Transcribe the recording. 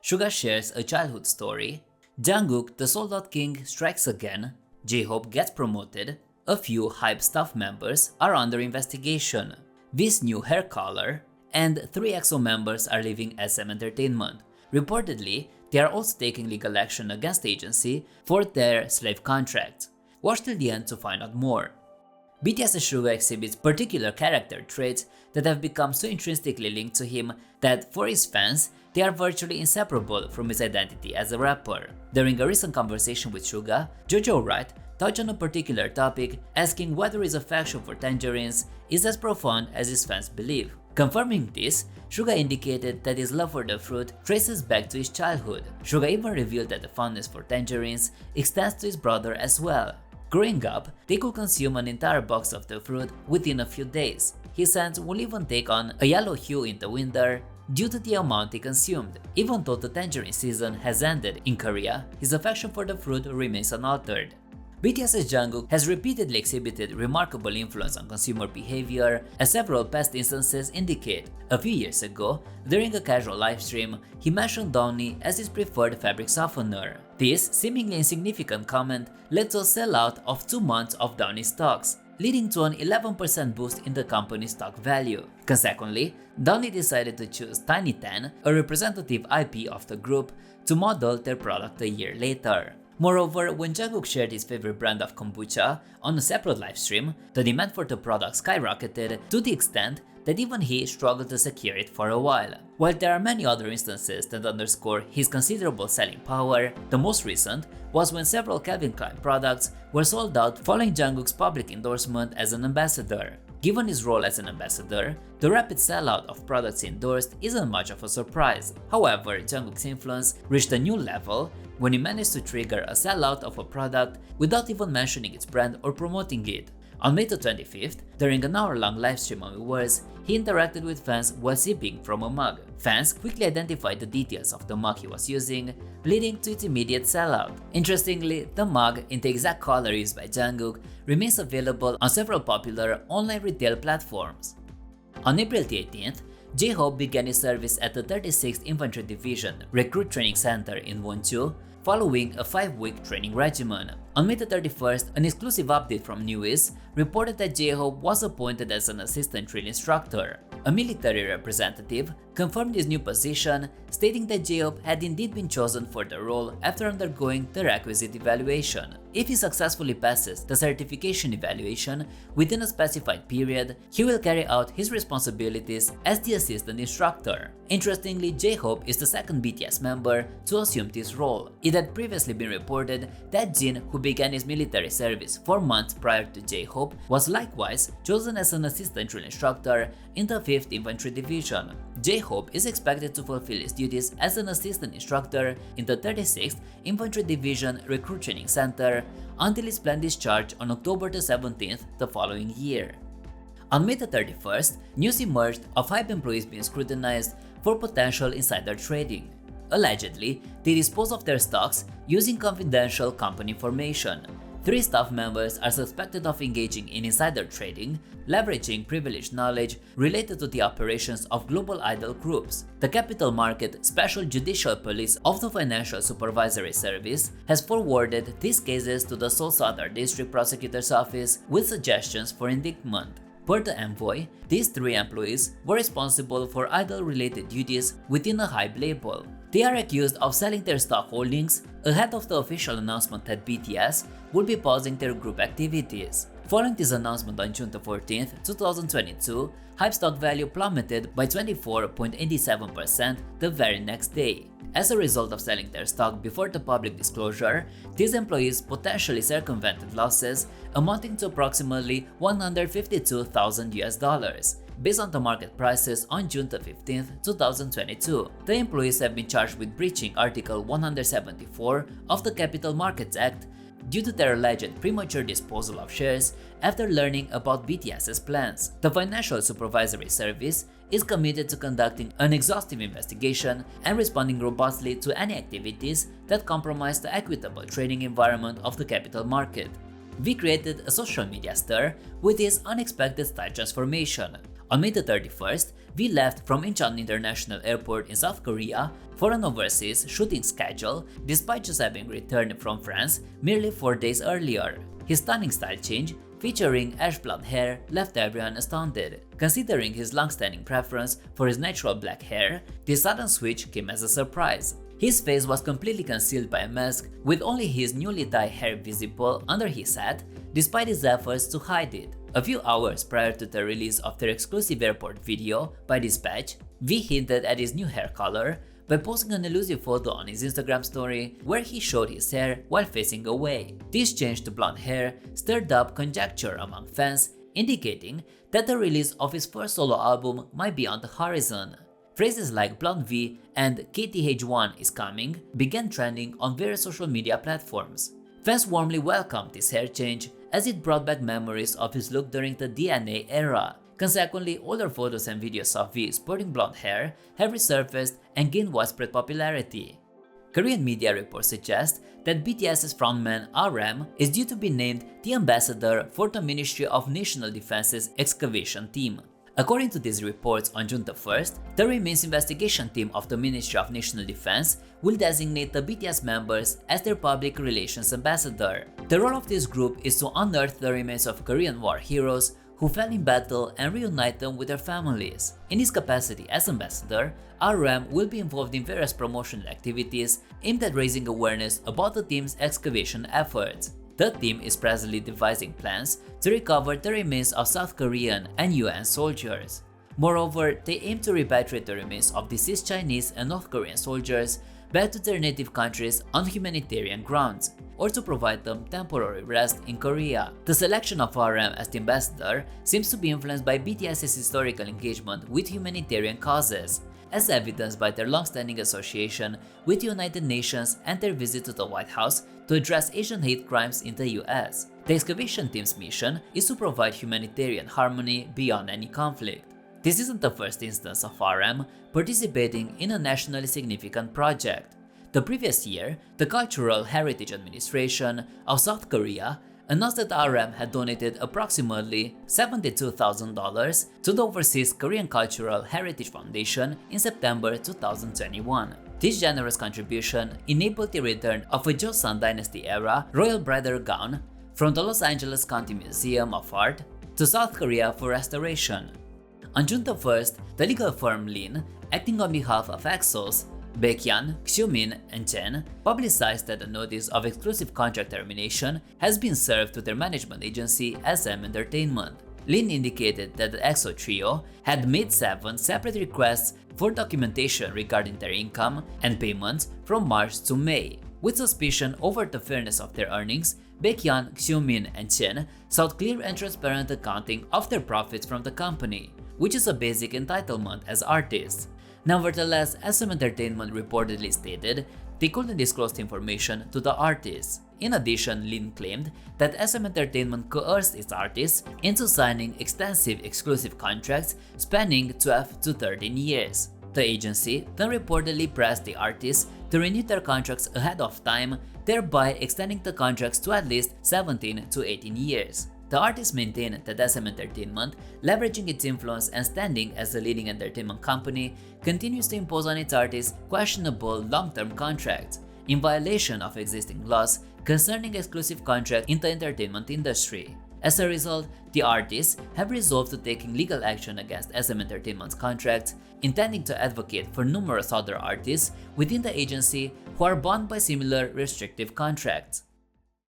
Suga shares a childhood story, Jungkook, the Sold Out King, strikes again, Jhope gets promoted, a few HYBE staff members are under investigation, V's new hair color, and 3 EXO members are leaving SM Entertainment. Reportedly, they are also taking legal action against the agency for their slave contracts. Watch till the end to find out more. BTS's Suga exhibits particular character traits that have become so intrinsically linked to him that for his fans, they are virtually inseparable from his identity as a rapper. During a recent conversation with Suga, Jojo Wright touched on a particular topic, asking whether his affection for tangerines is as profound as his fans believe. Confirming this, Suga indicated that his love for the fruit traces back to his childhood. Suga even revealed that the fondness for tangerines extends to his brother as well. Growing up, they could consume an entire box of the fruit within a few days. His hands will even take on a yellow hue in the winter due to the amount he consumed. Even though the tangerine season has ended in Korea, his affection for the fruit remains unaltered. BTS's Jungkook has repeatedly exhibited remarkable influence on consumer behavior, as several past instances indicate. A few years ago, during a casual livestream, he mentioned Downy as his preferred fabric softener. This seemingly insignificant comment led to a sellout of 2 months of Downy stocks, leading to an 11% boost in the company's stock value. Consequently, Downy decided to choose Tiny 10, a representative IP of the group, to model their product a year later. Moreover, when Jungkook shared his favorite brand of kombucha on a separate livestream, the demand for the product skyrocketed to the extent that even he struggled to secure it for a while. While there are many other instances that underscore his considerable selling power, the most recent was when several Calvin Klein products were sold out following Jungkook's public endorsement as an ambassador. Given his role as an ambassador, the rapid sellout of products endorsed isn't much of a surprise. However, Jungkook's influence reached a new level when he managed to trigger a sellout of a product without even mentioning its brand or promoting it. On May 25th, during an hour-long livestream on Viewers, he interacted with fans while sipping from a mug. Fans quickly identified the details of the mug he was using, leading to its immediate sellout. Interestingly, the mug, in the exact color used by Jungkook, remains available on several popular online retail platforms. On April 18th, Jhope began his service at the 36th Infantry Division Recruit Training Center in Wonju, following a 5-week training regimen. On May 31st, an exclusive update from Newies reported that Jhope was appointed as an assistant drill instructor. A military representative confirmed his new position, stating that Jhope had indeed been chosen for the role after undergoing the requisite evaluation. If he successfully passes the certification evaluation within a specified period, he will carry out his responsibilities as the assistant instructor. Interestingly, Jhope is the second BTS member to assume this role. It had previously been reported that Jin, who began his military service 4 months prior to Jhope, was likewise chosen as an assistant drill instructor in the 5th Infantry Division. Jhope is expected to fulfill his duties as an assistant instructor in the 36th Infantry Division Recruit Training Center until his planned discharge on October 17th the following year. On May 31st, news emerged of HYBE employees being scrutinized for potential insider trading. Allegedly, they disposed of their stocks using confidential company information. 3 staff members are suspected of engaging in insider trading, leveraging privileged knowledge related to the operations of global idol groups. The Capital Market Special Judicial Police of the Financial Supervisory Service has forwarded these cases to the Seoul Southern District Prosecutor's Office with suggestions for indictment. Per the envoy, these 3 employees were responsible for idol-related duties within a HYBE label. They are accused of selling their stock holdings ahead of the official announcement that BTS would be pausing their group activities. Following this announcement on June 14, 2022, HYBE stock value plummeted by 24.87% the very next day. As a result of selling their stock before the public disclosure, these employees potentially circumvented losses amounting to approximately $152,000. Based on the market prices on June 15, 2022, the employees have been charged with breaching Article 174 of the Capital Markets Act due to their alleged premature disposal of shares after learning about BTS's plans. The Financial Supervisory Service is committed to conducting an exhaustive investigation and responding robustly to any activities that compromise the equitable trading environment of the capital market. V created a social media stir with his unexpected style transformation. On May 31st, V left from Incheon International Airport in South Korea for an overseas shooting schedule despite just having returned from France merely 4 days earlier. His stunning style change, featuring ash blonde hair, left everyone astounded. Considering his long-standing preference for his natural black hair, this sudden switch came as a surprise. His face was completely concealed by a mask, with only his newly dyed hair visible under his hat, despite his efforts to hide it. A few hours prior to the release of their exclusive airport video by Dispatch, V hinted at his new hair color by posting an elusive photo on his Instagram story where he showed his hair while facing away. This change to blonde hair stirred up conjecture among fans, indicating that the release of his first solo album might be on the horizon. Phrases like Blonde V and KTH1 is coming began trending on various social media platforms. Fans warmly welcomed this hair change as it brought back memories of his look during the DNA era. Consequently, older photos and videos of V sporting blonde hair have resurfaced and gained widespread popularity. Korean media reports suggest that BTS's frontman RM is due to be named the ambassador for the Ministry of National Defense's excavation team. According to these reports, on June 1st, the remains investigation team of the Ministry of National Defense will designate the BTS members as their public relations ambassador. The role of this group is to unearth the remains of Korean war heroes who fell in battle and reunite them with their families. In his capacity as ambassador, RM will be involved in various promotional activities aimed at raising awareness about the team's excavation efforts. The team is presently devising plans to recover the remains of South Korean and UN soldiers. Moreover, they aim to repatriate the remains of deceased Chinese and North Korean soldiers back to their native countries on humanitarian grounds, or to provide them temporary rest in Korea. The selection of RM as the ambassador seems to be influenced by BTS's historical engagement with humanitarian causes, as evidenced by their long-standing association with the United Nations and their visit to the White House to address Asian hate crimes in the US. The excavation team's mission is to provide humanitarian harmony beyond any conflict. This isn't the first instance of RM participating in a nationally significant project. The previous year, the Cultural Heritage Administration of South Korea announced that RM had donated approximately $72,000 to the overseas Korean Cultural Heritage Foundation in September 2021. This generous contribution enabled the return of a Joseon Dynasty-era royal bridal gown from the Los Angeles County Museum of Art to South Korea for restoration. On June 1st, the legal firm Lin, acting on behalf of EXOs, Baekhyun, Xiumin, and Chen, publicized that a notice of exclusive contract termination has been served to their management agency SM Entertainment. Lin indicated that the EXO trio had made 7 separate requests for documentation regarding their income and payments from March to May. With suspicion over the fairness of their earnings, Baekhyun, Xiumin, and Chen sought clear and transparent accounting of their profits from the company, which is a basic entitlement as artists. Nevertheless, SM Entertainment reportedly stated they couldn't disclose the information to the artists. In addition, Lin claimed that SM Entertainment coerced its artists into signing extensive exclusive contracts spanning 12 to 13 years. The agency then reportedly pressed the artists to renew their contracts ahead of time, thereby extending the contracts to at least 17 to 18 years. The artists maintain that SM Entertainment, leveraging its influence and standing as the leading entertainment company, continues to impose on its artists questionable long-term contracts, in violation of existing laws concerning exclusive contracts in the entertainment industry. As a result, the artists have resolved to taking legal action against SM Entertainment's contracts, intending to advocate for numerous other artists within the agency who are bound by similar restrictive contracts.